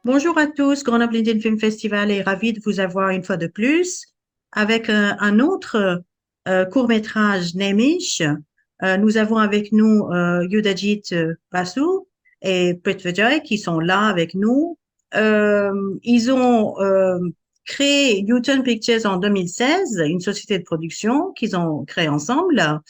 Bonjour à tous, Grenoble Indian Film Festival est ravi de vous avoir une fois de plus avec un autre court-métrage Nemish. Nous avons avec nous Yudhajit Basu et prestigieuse qui sont là avec nous. Ils ont créé Jeune Pictures en 2016, une société de production qu'ils ont créée ensemble.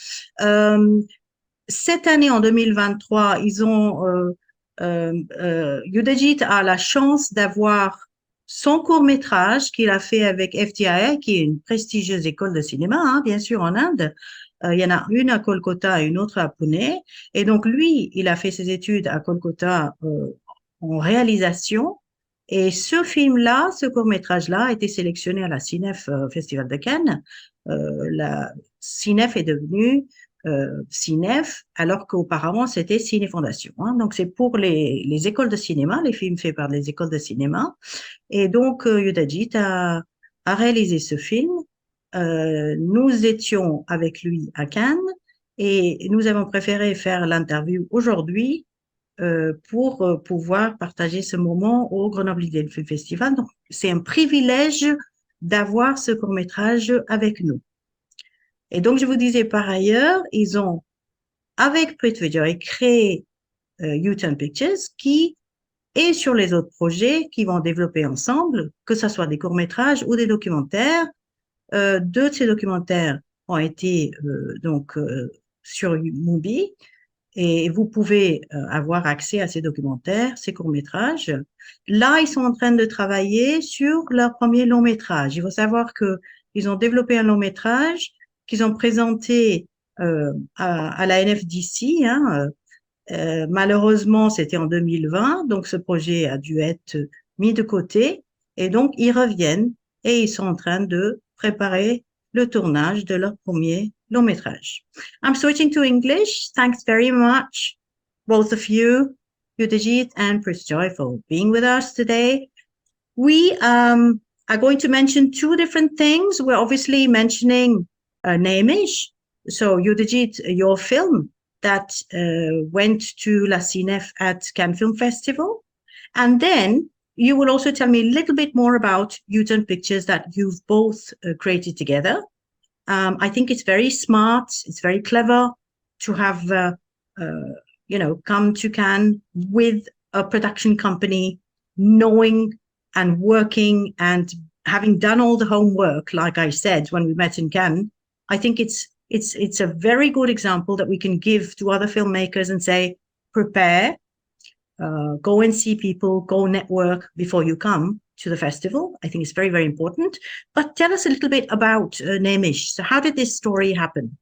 Cette année, en 2023, ils ont Yudhajit a la chance d'avoir son court-métrage qu'il a fait avec FTII, qui est une prestigieuse école de cinéma, hein, bien sûr, en Inde. Il y en a une à Kolkata et une autre à Pune. Et donc, lui, il a fait ses études à Kolkata en réalisation. Et ce film-là, ce court-métrage-là, a été sélectionné à la CINEF Festival de Cannes. La CINEF est devenue CINEF, alors qu'auparavant c'était Ciné Fondation. Hein. Donc c'est pour les écoles de cinéma, les films faits par les écoles de cinéma. Et donc Yudhajit a réalisé ce film. Nous étions avec lui à Cannes et nous avons préféré faire l'interview aujourd'hui pour pouvoir partager ce moment au Grenoble Indian Film Festival. Donc c'est un privilège d'avoir ce court-métrage avec nous. Et donc, je vous disais par ailleurs, ils ont, avec prestigieuse, créé Youth Pictures qui est sur les autres projets qu'ils vont développer ensemble, que ce soit des courts-métrages ou des documentaires. Deux de ces documentaires ont été sur Mubi et vous pouvez avoir accès à ces documentaires, ces courts-métrages. Là, ils sont en train de travailler sur leur premier long-métrage. Il faut savoir qu'ils ont développé un long-métrage qu'ils ont présenté à la NF d'ici. Hein, malheureusement, c'était en 2020, donc ce projet a dû être mis de côté. Et donc, ils reviennent et ils sont en train de préparer le tournage de leur premier long métrage. I'm switching to English. Thanks very much, both of you, Yudhajit and prestigieuse, for being with us today. We are going to mention two different things. We're obviously mentioning Nemish. So Yudhajit, your film that went to La CINEF at Cannes Film Festival. And then you will also tell me a little bit more about Youth Pictures that you've both created together. I think it's very smart. It's very clever to have, come to Cannes with a production company, knowing and working and having done all the homework, like I said, when we met in Cannes. I think it's a very good example that we can give to other filmmakers and say, prepare, go and see people, go network before you come to the festival. I think it's very, very important. But tell us a little bit about Nemish. So how did this story happen?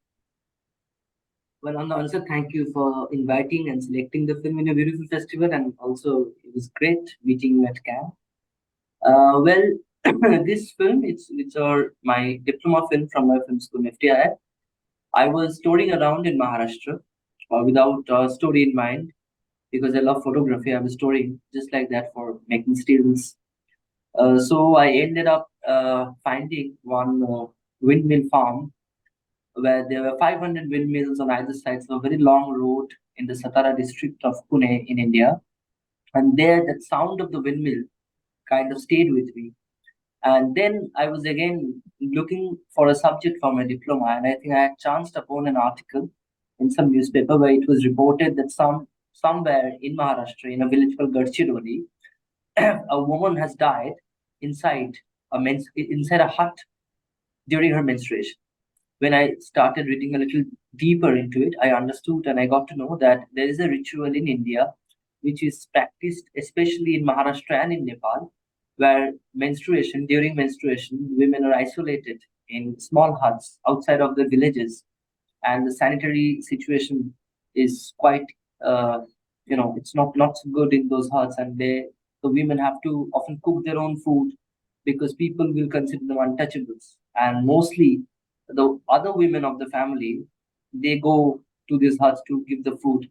Well, also thank you for inviting and selecting the film in a beautiful festival, and also it was great meeting you at Cannes. This film, it's my diploma film from my film school, FTII. I was touring around in Maharashtra without a story in mind because I love photography. I was touring just like that for making stills. So I ended up finding one windmill farm where there were 500 windmills on either side. So a very long road in the Satara district of Pune in India. And there, that sound of the windmill kind of stayed with me. And then I was again looking for a subject for my diploma, and I think I had chanced upon an article in some newspaper where it was reported that somewhere in Maharashtra, in a village called Gadchiroli, a woman has died inside a hut during her menstruation. When I started reading a little deeper into it, I understood and I got to know that there is a ritual in India which is practiced especially in Maharashtra and in Nepal, where during menstruation, women are isolated in small huts outside of the villages, and the sanitary situation is quite, it's not so good in those huts, and the women have to often cook their own food because people will consider them untouchables, and mostly the other women of the family they go to these huts to give the food.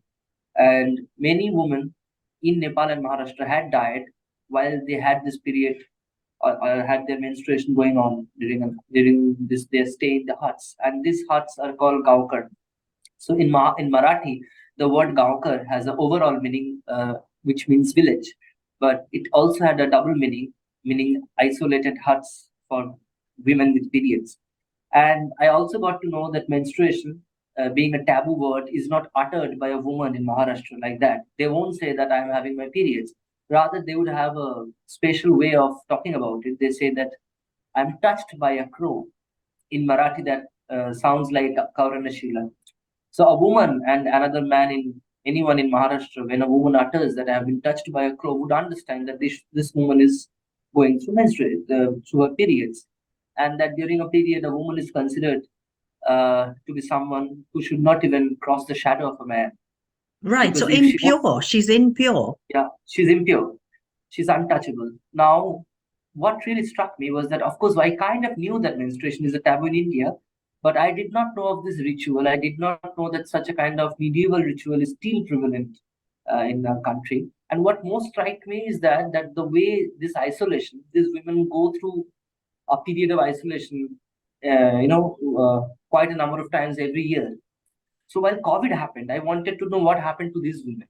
And many women in Nepal and Maharashtra had died while they had this period, or had their menstruation going on during this their stay in the huts. And these huts are called gaukar. So in Marathi, the word gaukar has an overall meaning, which means village, but it also had a double meaning, meaning isolated huts for women with periods. And I also got to know that menstruation, being a taboo word, is not uttered by a woman in Maharashtra like that. They won't say that I'm having my periods. Rather, they would have a special way of talking about it. They say that I'm touched by a crow. In Marathi, that sounds like Kauranashila. So a woman and another man, in anyone in Maharashtra, when a woman utters that I have been touched by a crow, would understand that this woman is going through through her periods, and that during a period a woman is considered to be someone who should not even cross the shadow of a man, Right. So because if she, impure. She's impure. yeah, she's impure, she's untouchable. Now, what really struck me was that, of course, I kind of knew that menstruation is a taboo in India, but I did not know of this ritual. I did not know that such a kind of medieval ritual is still prevalent in our country. And what most struck me is that the way this isolation, these women go through a period of isolation, quite a number of times every year. So while COVID happened, I wanted to know what happened to these women,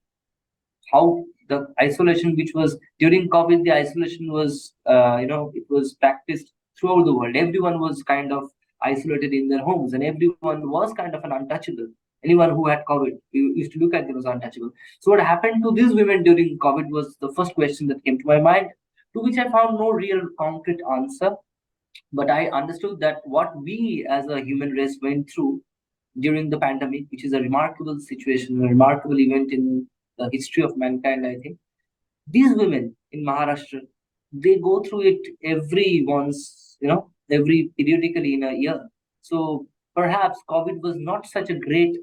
how the isolation, which was during COVID, the isolation was, it was practiced throughout the world. Everyone was kind of isolated in their homes, and everyone was kind of an untouchable. Anyone who had COVID, you used to look at them as untouchable. So what happened to these women during COVID was the first question that came to my mind, to which I found no real concrete answer. But I understood that what we as a human race went through during the pandemic, which is a remarkable situation, a remarkable event in the history of mankind, I think. These women in Maharashtra, they go through it every once, every periodically in a year. So perhaps COVID was not such a great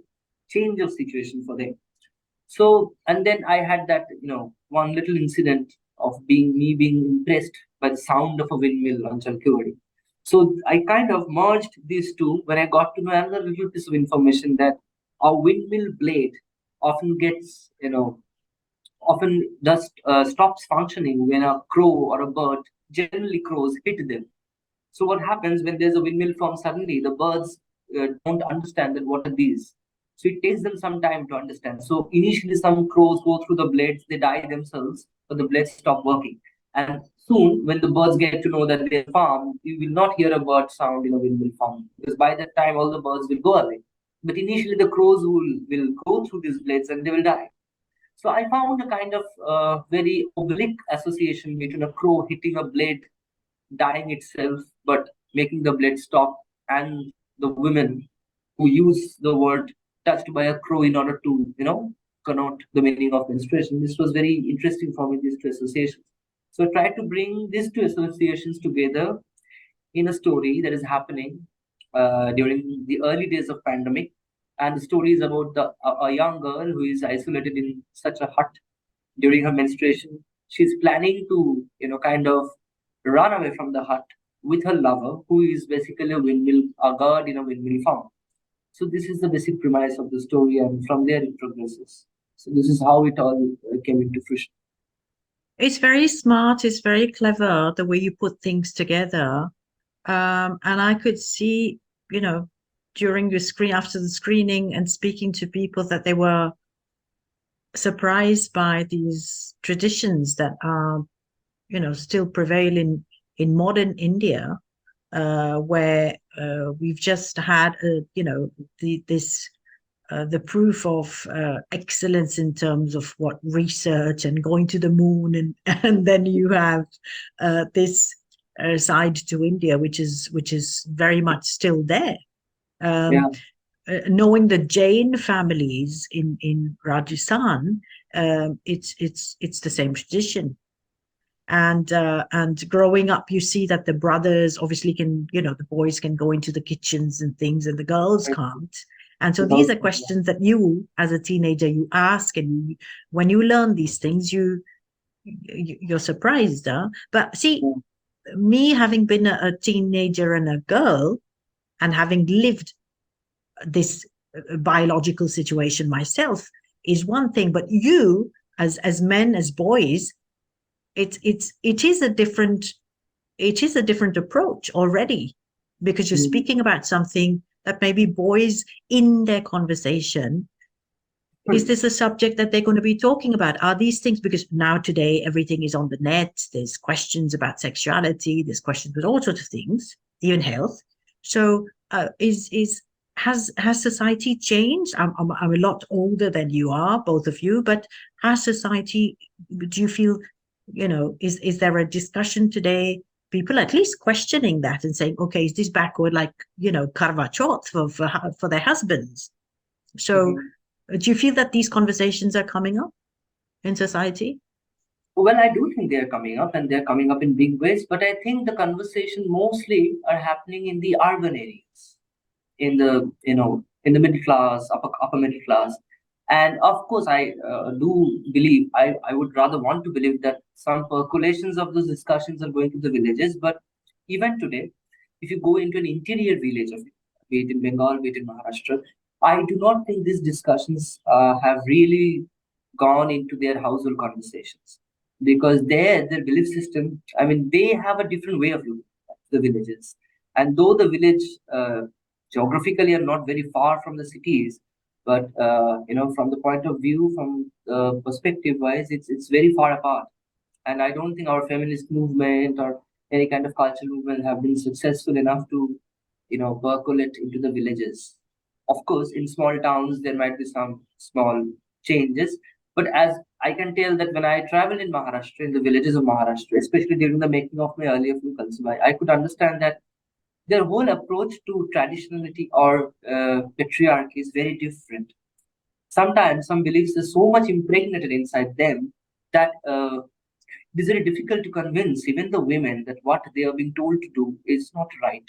change of situation for them. So, and then I had that, one little incident of being impressed by the sound of a windmill on Chalkewadi. So I kind of merged these two when I got to know another little piece of information, that a windmill blade often gets, often just stops functioning when a crow or a bird, generally crows, hit them. So what happens when there's a windmill form suddenly, the birds don't understand that what are these. So it takes them some time to understand. So initially some crows go through the blades, they die themselves, but the blades stop working. And soon when the birds get to know that they're farmed, you will not hear a bird sound in a windmill farm, because by that time all the birds will go away. But initially the crows will go through these blades and they will die. So I found a kind of very oblique association between a crow hitting a blade, dying itself, but making the blade stop, and the women who use the word touched by a crow in order to, connote the meaning of menstruation. This was very interesting for me, these two associations. So I tried to bring these two associations together in a story that is happening during the early days of pandemic. And the story is about a young girl who is isolated in such a hut during her menstruation. She's planning to, kind of run away from the hut with her lover, who is basically a god in a windmill farm. So this is the basic premise of the story, and from there it progresses. So this is how it all came into fruition. It's very smart. It's very clever the way you put things together. And I could see, during after the screening and speaking to people, that they were surprised by these traditions that are, still prevail in modern India, where we've just had, the proof of excellence in terms of what research and going to the moon, and then you have this side to India, which is very much still there. Yeah. Knowing the Jain families in Rajasthan, it's the same tradition. And growing up, you see that the brothers obviously can, the boys can go into the kitchens and things, and the girls can't. And so these are questions that you, as a teenager, you ask, and when you learn these things, you're surprised. But see, me having been a teenager and a girl, and having lived this a biological situation myself is one thing, but you as men, as boys, it is a different approach already, because you're Mhm. speaking about something that maybe boys in their conversation, is this a subject that they're going to be talking about? Are these things, because now today everything is on the net, there's questions about sexuality, there's questions with all sorts of things, even health. So is has society changed? I'm a lot older than you are, both of you, but has society, do you feel, is there a discussion today, people at least questioning that and saying, okay, is this backward, like, karva chauth for their husbands? So Mhm. do you feel that these conversations are coming up in society? Well, I do think they're coming up, and they're coming up in big ways, but I think the conversation mostly are happening in the urban areas, in the in the middle class, upper middle class. And of course, I do believe, I would rather want to believe that some percolations of those discussions are going to the villages. But even today, if you go into an interior village of it, be it in Bengal, be it in Maharashtra, I do not think these discussions have really gone into their household conversations, because their belief system, I mean, they have a different way of looking at the villages. And though the village geographically are not very far from the cities, but from the point of view, from perspective wise, it's very far apart. And I don't think our feminist movement or any kind of cultural movement have been successful enough to percolate into the villages. Of course, in small towns there might be some small changes, but as I can tell that when I travel in Maharashtra, in the villages of Maharashtra, especially during the making of my earlier film Kalsubai, I could understand that their whole approach to traditionality or patriarchy is very different. Sometimes some beliefs are so much impregnated inside them that it is very difficult to convince even the women that what they are being told to do is not right,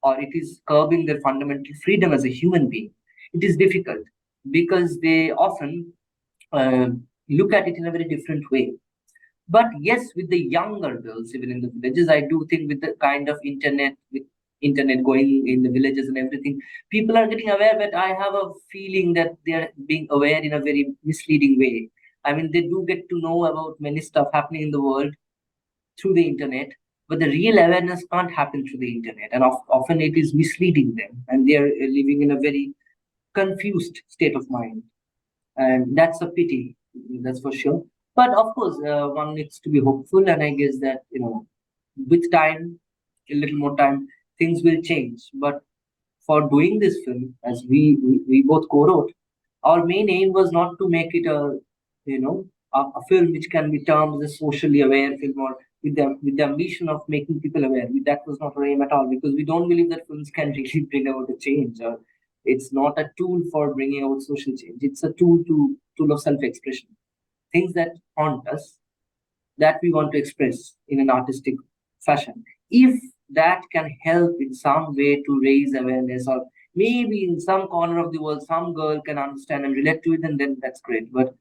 or it is curbing their fundamental freedom as a human being. It is difficult because they often uh, look at it in a very different way. But yes, with the younger girls, even in the villages, I do think with the kind of with internet going in the villages and everything, people are getting aware. But I have a feeling that they are being aware in a very misleading way. I mean, they do get to know about many stuff happening in the world through the internet, but the real awareness can't happen through the internet, and often it is misleading them, and they are living in a very confused state of mind, and that's a pity. That's for sure. But of course, one needs to be hopeful, and I guess that with time, a little more time, things will change. But for doing this film, as we both co-wrote, our main aim was not to make it a film which can be termed as a socially aware film, or with the ambition of making people aware. That was not our aim at all, because we don't believe that films can really bring about a change, or it's not a tool for bringing about social change. It's a tool of self-expression. Things that haunt us, that we want to express in an artistic fashion. If that can help in some way to raise awareness, or maybe in some corner of the world some girl can understand and relate to it, and then that's great. But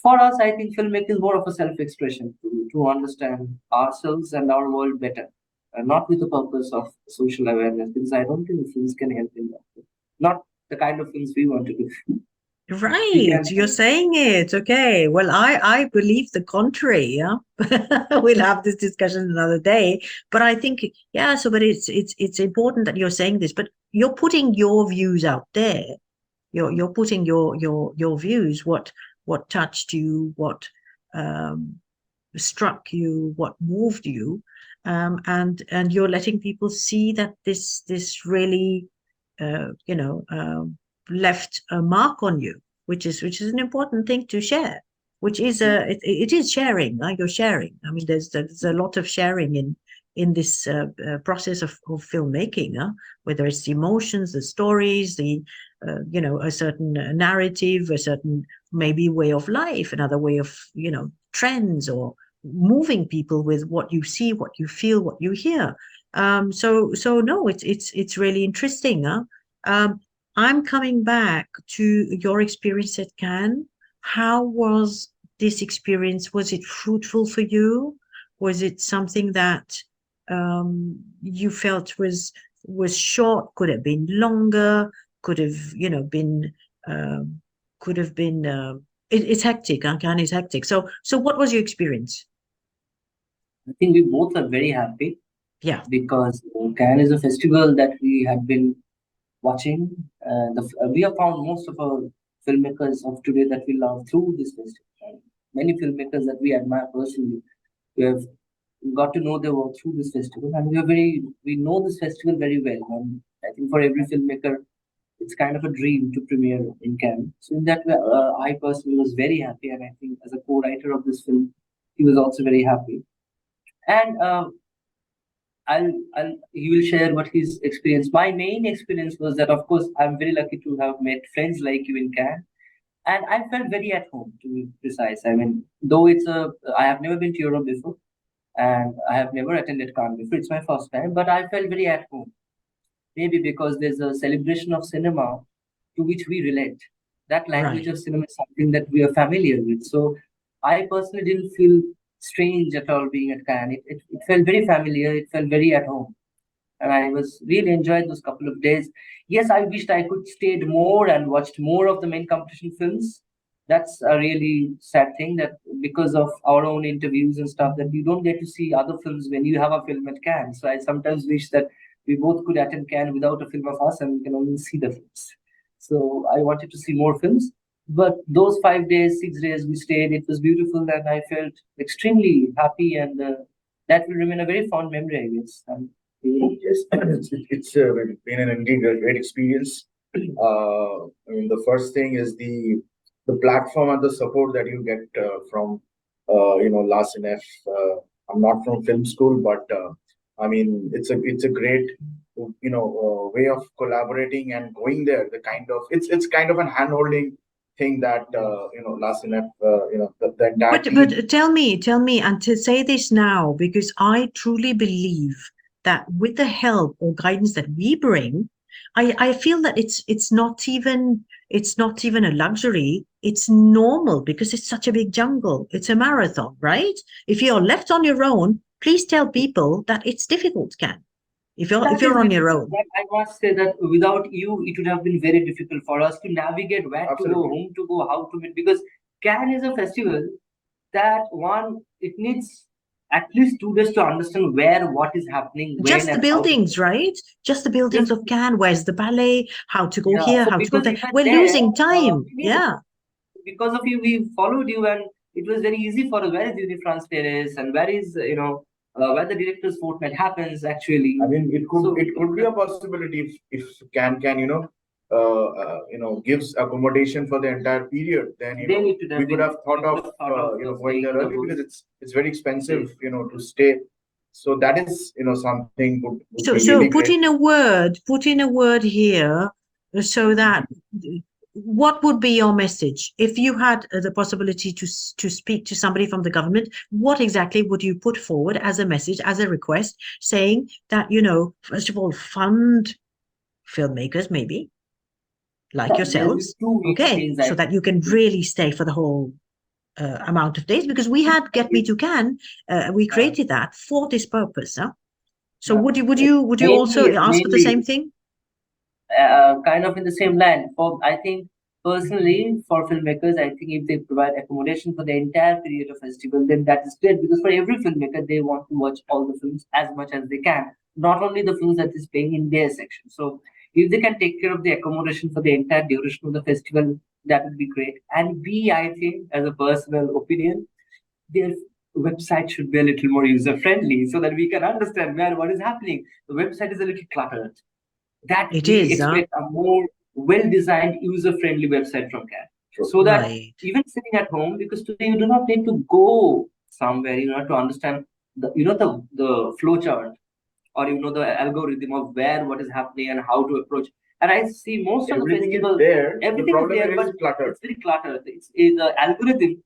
for us, I think filmmaking is more of a self-expression to understand ourselves and our world better, not with the purpose of social awareness, because I don't think the films can help in that. Not the kind of things we want to do. We Right, can. you're saying it. Okay. Well, I believe the contrary. Yeah, we'll have this discussion another day. But I think, yeah. So, but it's important that you're saying this. But you're putting your views out there. You're putting your views. What touched you? What um, struck you? What moved you? And you're letting people see that this really left a mark on you, which is an important thing to share. Which is it is sharing. You're sharing. I mean, there's a lot of sharing in this process of filmmaking. Whether it's the emotions, the stories, the a certain narrative, a certain maybe way of life, another way of trends, or moving people with what you see, what you feel, what you hear. So no, it's really interesting. Um, I'm coming back to your experience at Cannes. How was this experience? Was it fruitful for you? Was it something that you felt was short? Could have been longer? could have, been, could have been, it's hectic. Cannes is hectic. So what was your experience? I think we both are very happy Yeah, because Cannes is a festival that we had been watching. We have found most of our filmmakers of today that we love through this festival. And many filmmakers that we admire personally, we have got to know their work through this festival, and we know this festival very well. And I think for every filmmaker, it's kind of a dream to premiere in Cannes. So in that way, I personally was very happy, and I think as a co-writer of this film, he was also very happy. And he will share what his experience. My main experience was that, of course, I'm very lucky to have met friends like you in Cannes, and I felt very at home, to be precise. I mean, though I have never been to Europe before, and I have never attended Cannes before. It's my first time, but I felt very at home. Maybe because there's a celebration of cinema to which we relate. That language right. of cinema is something that we are familiar with. So I personally didn't feel strange at all being at Cannes. It felt very familiar. It felt very at home. And I was really enjoyed those couple of days. Yes, I wished I could stayed more and watched more of the main competition films. That's a really sad thing that because of our own interviews and stuff that you don't get to see other films when you have a film at Cannes. So I sometimes wish that we both could attend Cannes without a film of us and we can only see the films. So I wanted to see more films. But those 5 days, 6 days we stayed, it was beautiful and I felt extremely happy and that will remain a very fond memory, I guess. Yes, it's been an indeed a great experience. I mean, the first thing is the platform and the support that you get from La CINEF. I'm not from film school, but I mean, it's a great way of collaborating and going there. The kind of it's kind of an hand holding thing that La CINEF, the entire But team. tell me, and to say this now, because I truly believe that with the help or guidance that we bring, I feel that it's not even a luxury. It's normal because it's such a big jungle. It's a marathon, right? If you're left on your own, please tell people that it's difficult, Can. If That is you're on your difficult. own. But I must say that without you, it would have been very difficult for us to navigate where to go, Absolutely. whom to go, how to meet. Because Cannes is a festival that it needs at least 2 days to understand where, what is happening, when, Just the and how to. buildings, right? Just the buildings Just of Cannes. Where's the ballet? How to go yeah. here? So How to go because there? you were We're there, losing time. we knew. Yeah. Because of you, we followed you, and it was very easy for us. Where is Uni France Terrace, and where is where the director's fortnight happens actually. I mean, So it could be a possibility if can gives accommodation for the entire period. Then then it would we have could been have thought we could of have thought of going staying there in the early because woods. it's very expensive to stay. So that is something would be So really great. put in a word here so that what would be your message if you had the possibility to speak to somebody from the government? What exactly would you put forward as a message, as a request, saying that, first of all, fund filmmakers, maybe like There's these yourselves, two main okay, things so I that you can really stay for the whole amount of days, because we had Get Me to Can, we created that for this purpose. Huh? So would you also ask for the same mainly thing? kind of in the same line. For I think personally for filmmakers, I think if they provide accommodation for the entire period of festival, then that is great because for every filmmaker they want to watch all the films as much as they can, not only the films that is playing in their section. So if they can take care of the accommodation for the entire duration of the festival, that would be great. And B, I think as a personal opinion, their website should be a little more user friendly so that we can understand where what is happening. The website is a little cluttered that It we is, huh? expect a more well-designed, user-friendly website from CAD. Sure. So that Right. even sitting at home, because today you do not need to go somewhere, to understand the flow chart or the algorithm of where what is happening and how to approach. And I see most of the Everything is festivals, there. The everything is problem there, but is cluttered. it's very cluttered. The algorithm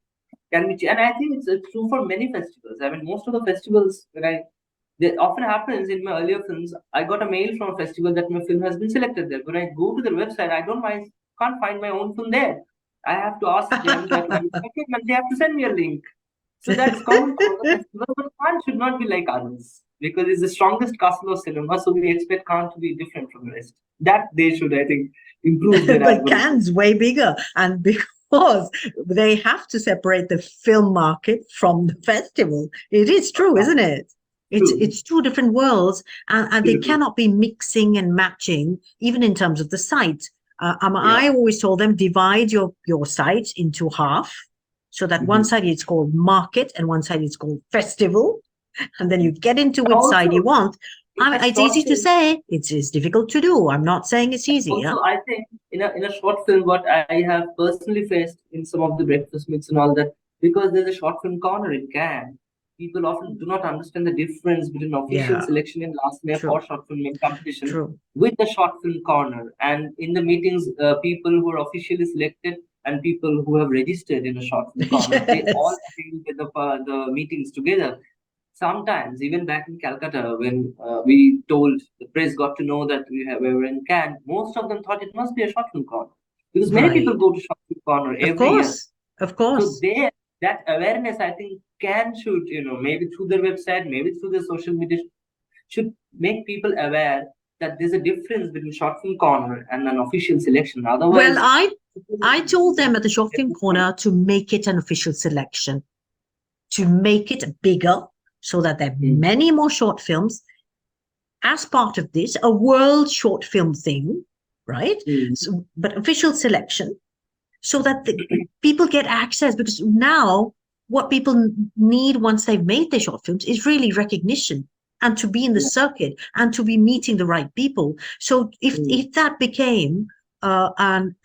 can be, and I think it's true for many festivals. I mean, most of the festivals that often happens in my earlier films. I got a mail from a festival that my film has been selected there. When I go to their website, I can't find my own film there. I have to ask them that will you check it, and they have to send me a link. So that's common for the festival, but one should not be like others. because it's the strongest castle of cinema, so we expect Cannes to be different from the rest. That they should, I think, improve their But algorithm. Cannes way bigger, and because they have to separate the film market from the festival. It is true, isn't it? It's two different worlds, and they cannot be mixing and matching, even in terms of the site. I always told them, divide your site into half, so that one side is called market and one side is called festival, and then you get into which side you want. It's easy to say, it's difficult to do. I'm not saying it's easy. Also, I think in a short film, what I have personally faced in some of the breakfast meets and all that, because there's a short film corner in Cannes, people often do not understand the difference between official selection in last minute or short film competition with the short film corner. And in the meetings, people who are officially selected and people who have registered in a short film corner, they all attend the meetings together. Sometimes, even back in Calcutta, when we told the press got to know that we were in Cannes, most of them thought it must be a short film corner, because many people go to short film corner every year. Of course. So that awareness, I think, Cannes should, maybe through their website, maybe through the social media, should make people aware that there's a difference between short film corner and an official selection. Otherwise, well, I told them at the short film corner to make it an official selection, to make it bigger, so that there are many more short films as part of this, a world short film thing, right? So, but official selection, so that the people get access, because now what people need once they've made their short films is really recognition, and to be in the circuit, and to be meeting the right people. So if that became an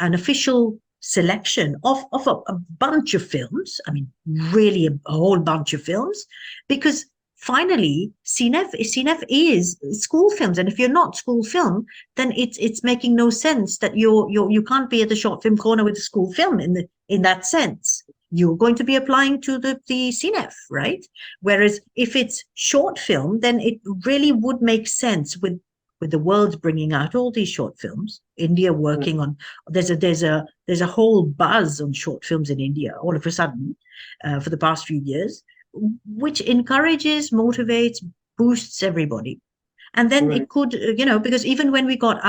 official selection of a bunch of films, I mean, really a whole bunch of films, because finally CINEF is school films, and if you're not school film, then it's making no sense that you can't be at the short film corner with a school film in that sense. You're going to be applying to the CINEF, right? Whereas if it's short film, then it really would make sense with the world bringing out all these short films. India working on, there's a whole buzz on short films in India all of a sudden for the past few years, which encourages, motivates, boosts everybody. And then it could, because even when we got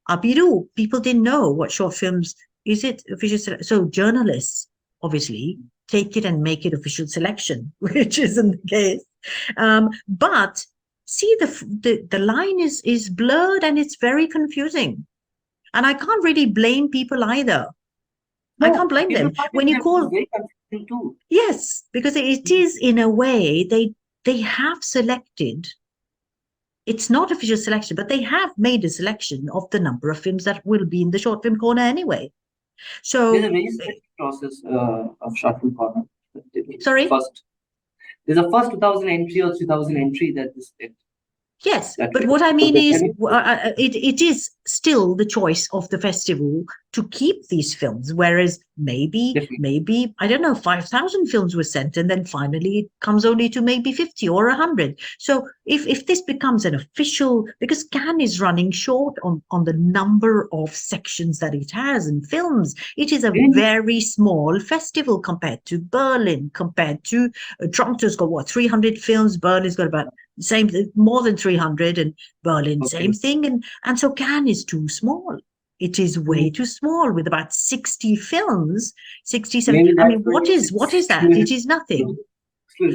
Abiru, people didn't know what short films is it official. So journalists obviously take it and make it official selection, which isn't the case. But see, the line is blurred and it's very confusing. And I can't really blame people either. I can't blame them. When you call, yes, because it is, in a way, they have selected. It's not official selection, but they have made a selection of the number of films that will be in the short film corner anyway. So there's a registration process of short film corner. Sorry? There's a first 2,000 entry or 3,000 entry that is it. Yes, but what I mean is, it is still the choice of the festival to keep these films, whereas maybe, I don't know, 5,000 films were sent, and then finally it comes only to maybe 50 or 100. So if this becomes an official, because Cannes is running short on the number of sections that it has in films, it is a very small festival compared to Berlin, compared to Toronto's got what, 300 films, Berlin's got about same, more than 300, and Berlin, same thing. And so Cannes is too small. It is way too small, with about 60 films, 67. I mean, what is that? It is nothing.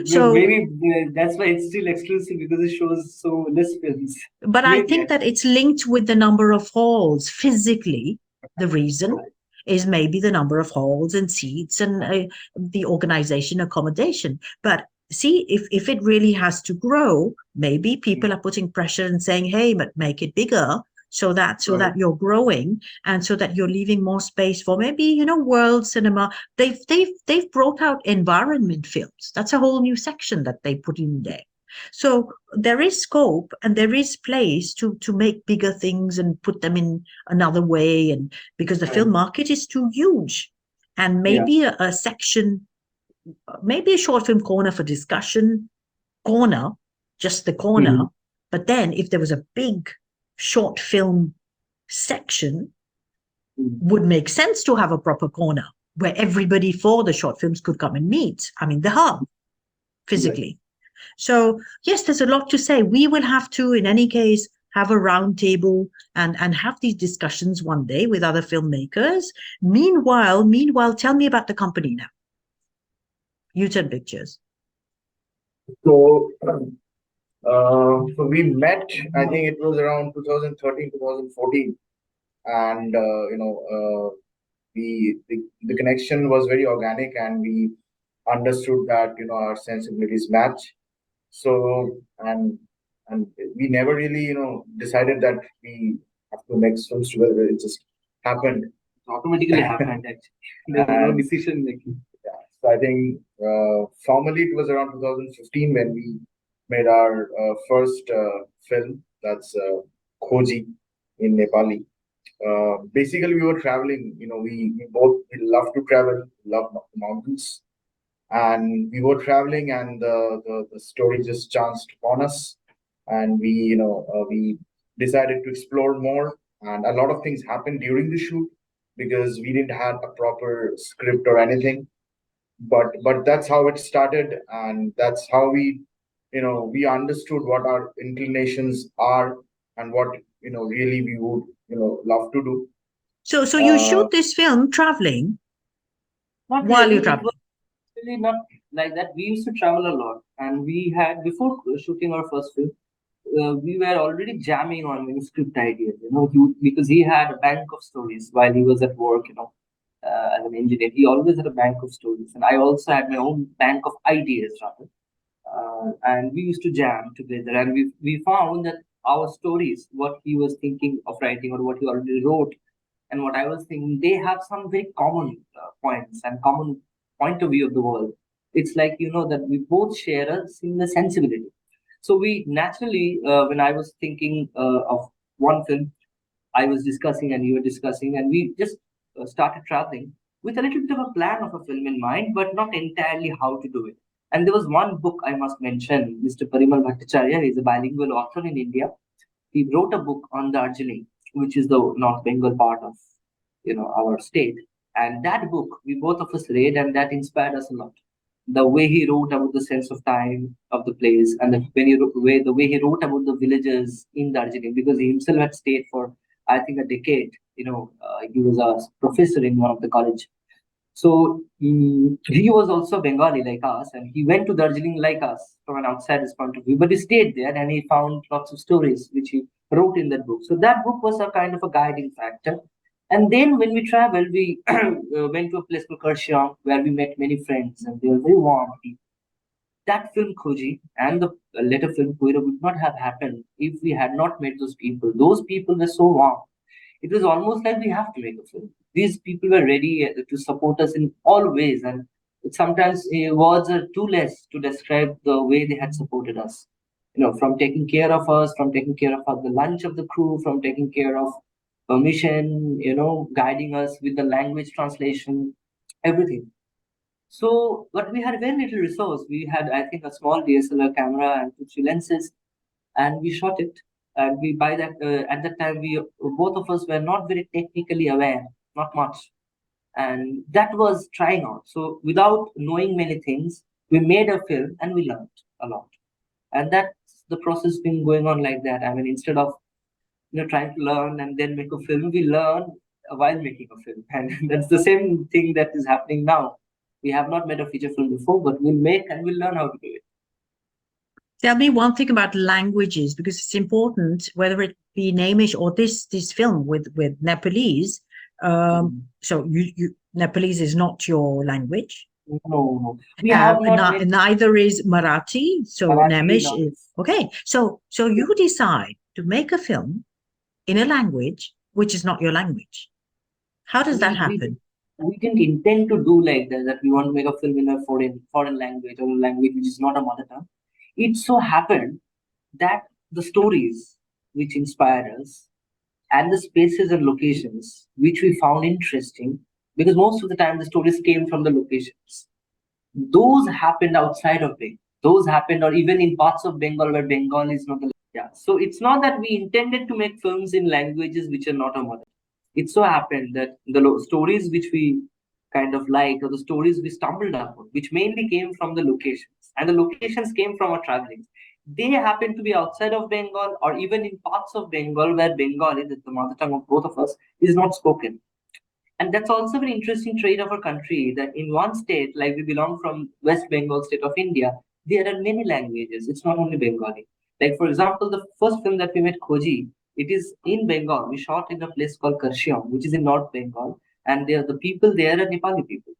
So maybe that's why it's still exclusive, because it shows so less films. But maybe, I think that it's linked with the number of halls physically. The reason is maybe the number of halls and seats and the organization accommodation. But see, if it really has to grow, maybe people are putting pressure and saying, hey, but make it bigger, so that you're growing, and so that you're leaving more space for maybe, world cinema. They've brought out environment films. That's a whole new section that they put in there. So there is scope and there is place to make bigger things and put them in another way, and because the film market is too huge, and maybe a section, maybe a short film corner for discussion corner, just the corner. But then if there was a big short film section, would make sense to have a proper corner where everybody for the short films could come and meet. I mean, the hub physically. So yes, there's a lot to say. We will have to, in any case, have a round table and have these discussions one day with other filmmakers. Meanwhile, tell me about the company now. Youth Pictures. So, so we met, I think it was around 2013, 2014. And, the connection was very organic, and we understood that, our sensibilities match. So, and we never really, decided that we have to make films together. It just happened. It automatically happened, actually. There was no And decision making. yeah, so I think formally it was around 2015 when we made our first film. That's Khoji in Nepali. Basically, we were traveling. We love to travel, love mountains, and we were traveling, and the story just chanced upon us, and we decided to explore more, and a lot of things happened during the shoot because we didn't have a proper script or anything, but that's how it started, and that's how we understood what our inclinations are and what really we would love to do. So you shoot this film traveling Not while really. you're It traveling. was really not like that. We used to travel a lot, and we had before shooting our first film, we were already jamming on many script ideas. Because he had a bank of stories while he was at work. As an engineer, he always had a bank of stories, and I also had my own bank of ideas, rather. And we used to jam together, and we found that our stories, what he was thinking of writing or what he already wrote, and what I was thinking, they have some very common points and common point of view of the world. It's like that we both share a similar sensibility. So we naturally, when I was thinking of one film, I was discussing and you were discussing, and we just started traveling with a little bit of a plan of a film in mind, but not entirely how to do it. And there was one book I must mention, Mr. Parimal Bhattacharya. He's a bilingual author in India. He wrote a book on Darjeeling, which is the North Bengal part of our state. And that book we both of us read, and that inspired us a lot. The way he wrote about the sense of time of the place, and the way he wrote about the villagers in Darjeeling, because he himself had stayed for I think a decade. He was a professor in one of the college. So he was also Bengali like us, and he went to Darjeeling like us from an outsider's point of view. But he stayed there, and he found lots of stories which he wrote in that book. So that book was a kind of a guiding factor. And then when we traveled, we went to a place called Kurseong, where we met many friends, and they were very warm people. That film Koji and the later film Koira would not have happened if we had not met those people. Those people were so warm. It was almost like we have to make a film. These people were ready to support us in all ways, and sometimes words are too less to describe the way they had supported us. From taking care of us, from taking care of the lunch of the crew, from taking care of permission, guiding us with the language translation, everything. So, but we had very little resource. We had, I think, a small DSLR camera and 2, 3 lenses, and we shot it. And we by that at that time we both of us were not very technically aware, not much, and that was trying out. So without knowing many things, we made a film and we learned a lot, and that's the process been going on like that. I mean, instead of trying to learn and then make a film, we learn while making a film, and that's the same thing that is happening now. We have not made a feature film before, but we'll make and we'll learn how to do it. Tell me one thing about languages, because it's important, whether it be Namish or this film with Nepalese. So you Nepalese is not your language. No. We have not made Neither is Marathi. So Marathi, Namish no. is okay. So you decide to make a film in a language which is not your language. How does that happen? We didn't intend to do like that we want to make a film in a foreign language or a language which is not a mother tongue. It so happened that the stories which inspired us and the spaces and locations which we found interesting, because most of the time the stories came from the locations, those happened outside of Bengal. Those happened, or even in parts of Bengal where Bengal is not the So it's not that we intended to make films in languages which are not our mother. It so happened that the stories which we kind of liked, or the stories we stumbled upon, which mainly came from the locations, and the locations came from our traveling. They happen to be outside of Bengal or even in parts of Bengal where Bengali, the mother tongue of both of us, is not spoken. And that's also a very interesting trait of our country, that in one state, like we belong from West Bengal state of India, there are many languages. It's not only Bengali. Like, for example, the first film that we made, Koji, it is in Bengal. We shot in a place called Karshiam, which is in North Bengal. And the people there are Nepali people.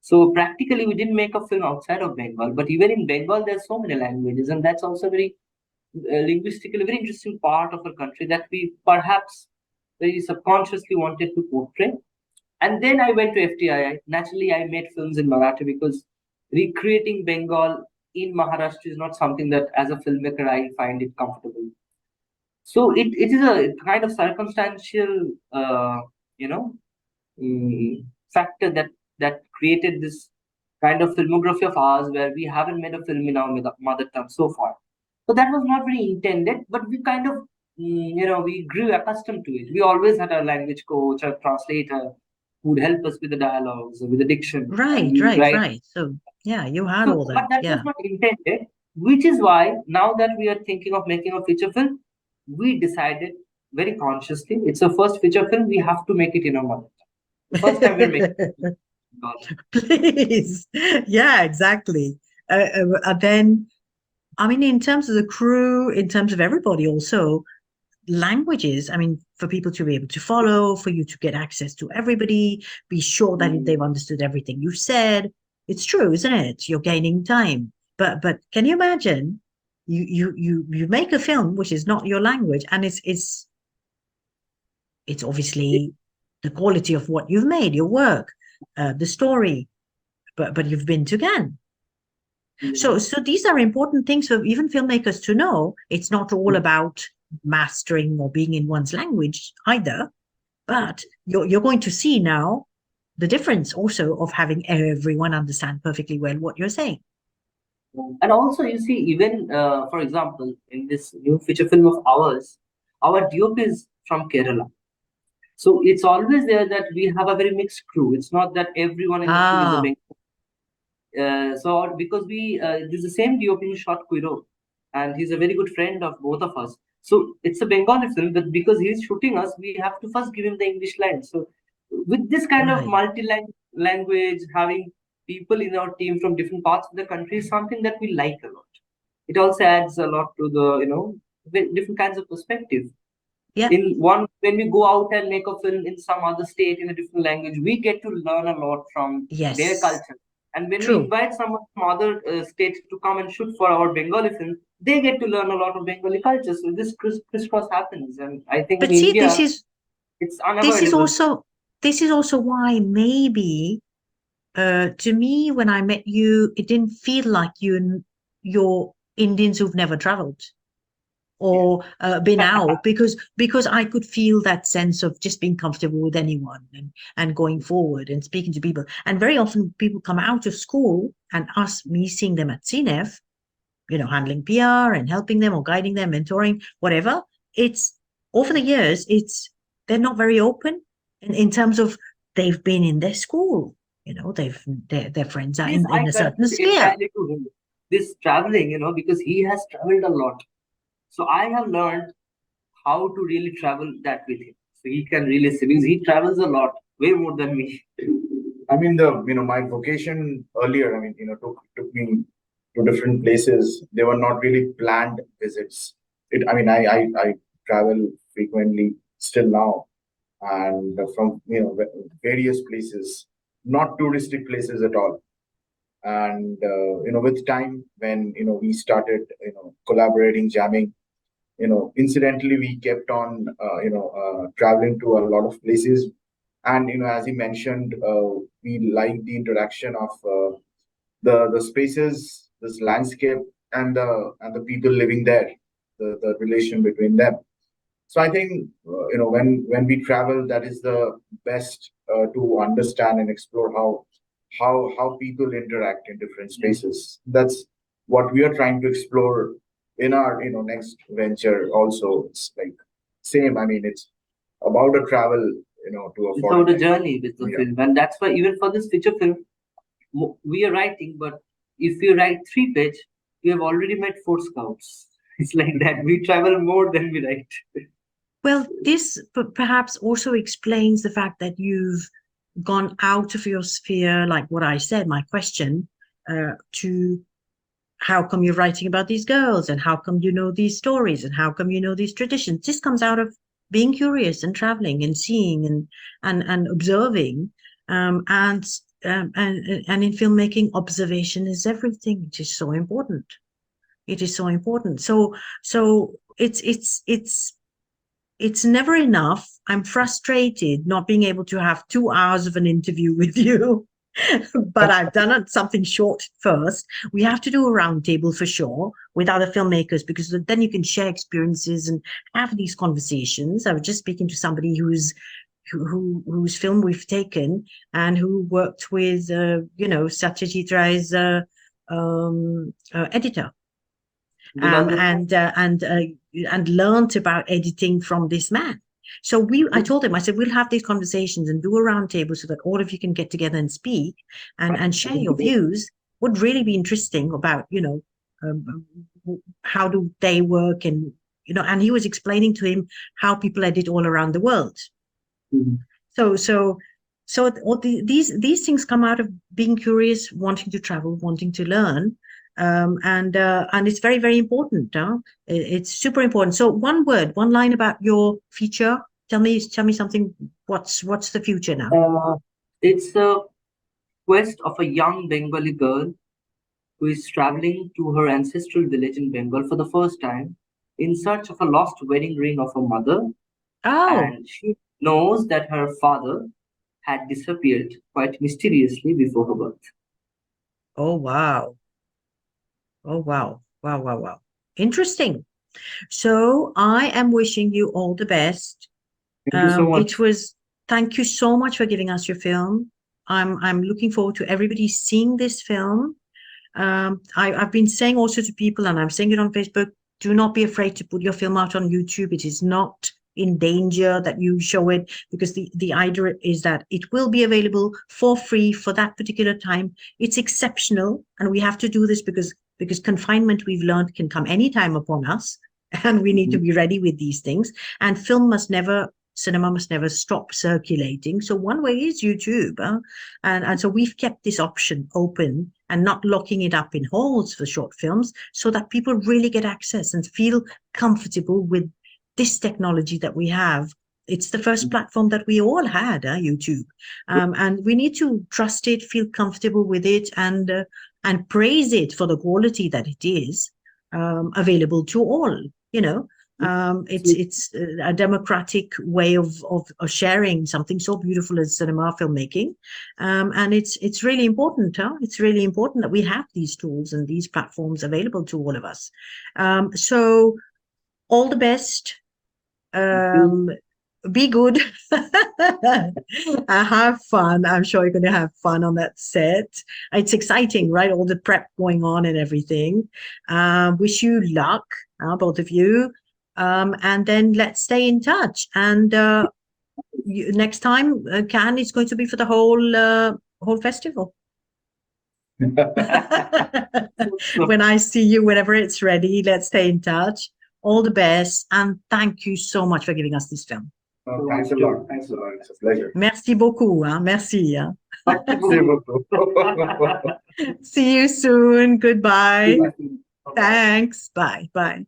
So practically, we didn't make a film outside of Bengal. But even in Bengal, there's so many languages. And that's also very linguistically very interesting part of our country that we perhaps very subconsciously wanted to portray. And then I went to FTII. Naturally, I made films in Marathi because recreating Bengal in Maharashtra is not something that, as a filmmaker, I find it comfortable. So it is a kind of circumstantial, you know, factor that created this kind of filmography of ours where we haven't made a film in our mother tongue so far. So that was not very intended, but we kind of, we grew accustomed to it. We always had a language coach, a translator, who would help us with the dialogues, with the diction. Right. So yeah, you had all that. But that was not intended, which is why now that we are thinking of making a feature film, we decided very consciously, it's a first feature film, we have to make it in our mother tongue. The first time we're making it. Please. Yeah, exactly. Then, I mean, in terms of the crew, in terms of everybody also, languages, I mean, for people to be able to follow, for you to get access to everybody, be sure that they've understood everything you've said. It's true, isn't it? You're gaining time. But can you imagine you make a film which is not your language, and it's obviously the quality of what you've made, your work, the story, but you've been to Cannes. So these are important things for even filmmakers to know. It's not all about mastering or being in one's language either, but you're going to see now the difference also of having everyone understand perfectly well what you're saying. And also, you see, even for example, in this new feature film of ours, our DOP is from Kerala. So it's always there that we have a very mixed crew. It's not that everyone in the crew is a Bengali. So because this is the same DOP who shot Kuiro, and he's a very good friend of both of us. So it's a Bengali film, but because he's shooting us, we have to first give him the English line. So with this kind of multi-language, having people in our team from different parts of the country is something that we like a lot. It also adds a lot to the, different kinds of perspective. Yeah. When we go out and make a film in some other state in a different language, we get to learn a lot from their culture. And when we invite someone from other states to come and shoot for our Bengali film, they get to learn a lot of Bengali culture. So this crisscross happens, and I think in India, it's unavoidable. This is also why maybe, to me, when I met you, it didn't feel like you're Indians who've never traveled or been out, because I could feel that sense of just being comfortable with anyone and going forward and speaking to people. And very often people come out of school and me seeing them at CINEF, handling PR and helping them or guiding them, mentoring, whatever. It's over the years, they're not very open in terms of they've been in their school, their friends are in a certain sphere. This traveling, because he has traveled a lot. So I have learned how to really travel that with him. So he can really see, because he travels a lot, way more than me. I mean, my vocation earlier, took me to different places. They were not really planned visits. I travel frequently still now, and from various places, not touristic places at all. And with time, when we started collaborating, jamming, incidentally we kept on traveling to a lot of places. And as he mentioned, we like the interaction of the spaces, this landscape, and the people living there, the relation between them. So I think when we travel, that is the best to understand and explore how people interact in different spaces. That's what we are trying to explore in our next venture also. It's like same. It's about a travel to a foreign. It's about a journey with the film, and that's why even for this feature film, we are writing, but if you write 3 pages, you have already met 4 scouts. It's like that. We travel more than we write. Well, this perhaps also explains the fact that you've gone out of your sphere, like what I said, my question, to how come you're writing about these girls, and how come you know these stories, and how come you know these traditions. This comes out of being curious and traveling and seeing and observing. And in filmmaking, observation is everything. It is so important. It is so important. So it's never enough. I'm frustrated not being able to have 2 hours of an interview with you, but I've done something short first. We have to do a roundtable for sure with other filmmakers, because then you can share experiences and have these conversations. I was just speaking to somebody whose film we've taken and who worked with, Satyajit Ray's editor. And learned about editing from this man. So I told him, I said, we'll have these conversations and do a roundtable so that all of you can get together and speak and share your views. Would really be interesting about, how do they work, and, and he was explaining to him how people edit all around the world. Mhm. So all these things come out of being curious, wanting to travel, wanting to learn. And it's very, very important. It's super important. So one line about your future. Tell me something. What's the future now? It's a quest of a young Bengali girl who is traveling to her ancestral village in Bengal for the first time in search of a lost wedding ring of her mother. Oh, And she knows that her father had disappeared quite mysteriously before her birth. oh, wow. Oh, wow. Wow, wow, wow. Interesting. So I am wishing you all the best. Thank you so much. Thank you so much for giving us your film. I'm looking forward to everybody seeing this film. I've been saying also to people, and I'm saying it on Facebook, do not be afraid to put your film out on YouTube. It is not in danger that you show it, because the idea is that it will be available for free for that particular time. It's exceptional, and we have to do this because confinement, we've learned, can come anytime upon us, and we need to be ready with these things. And cinema must never stop circulating. So one way is YouTube. And so we've kept this option open and not locking it up in halls for short films, so that people really get access and feel comfortable with this technology that we have. It's the first platform that we all had, YouTube. And we need to trust it, feel comfortable with it, and praise it for the quality that it is, available to all, it's a democratic way of sharing something so beautiful as cinema filmmaking, and it's really important. It's really important that we have these tools and these platforms available to all of us. So all the best. Be good. Have fun. I'm sure you're going to have fun on that set. It's exciting, right? All the prep going on and everything. Wish you luck, both of you. And then let's stay in touch. And next time, Cannes is going to be for the whole festival. When I see you, whenever it's ready, let's stay in touch. All the best, and thank you so much for giving us this film. Thanks a lot. Thanks a lot. It's a pleasure. Merci beaucoup. Merci. Merci beaucoup. See you soon. Goodbye. Thanks. Bye. Bye.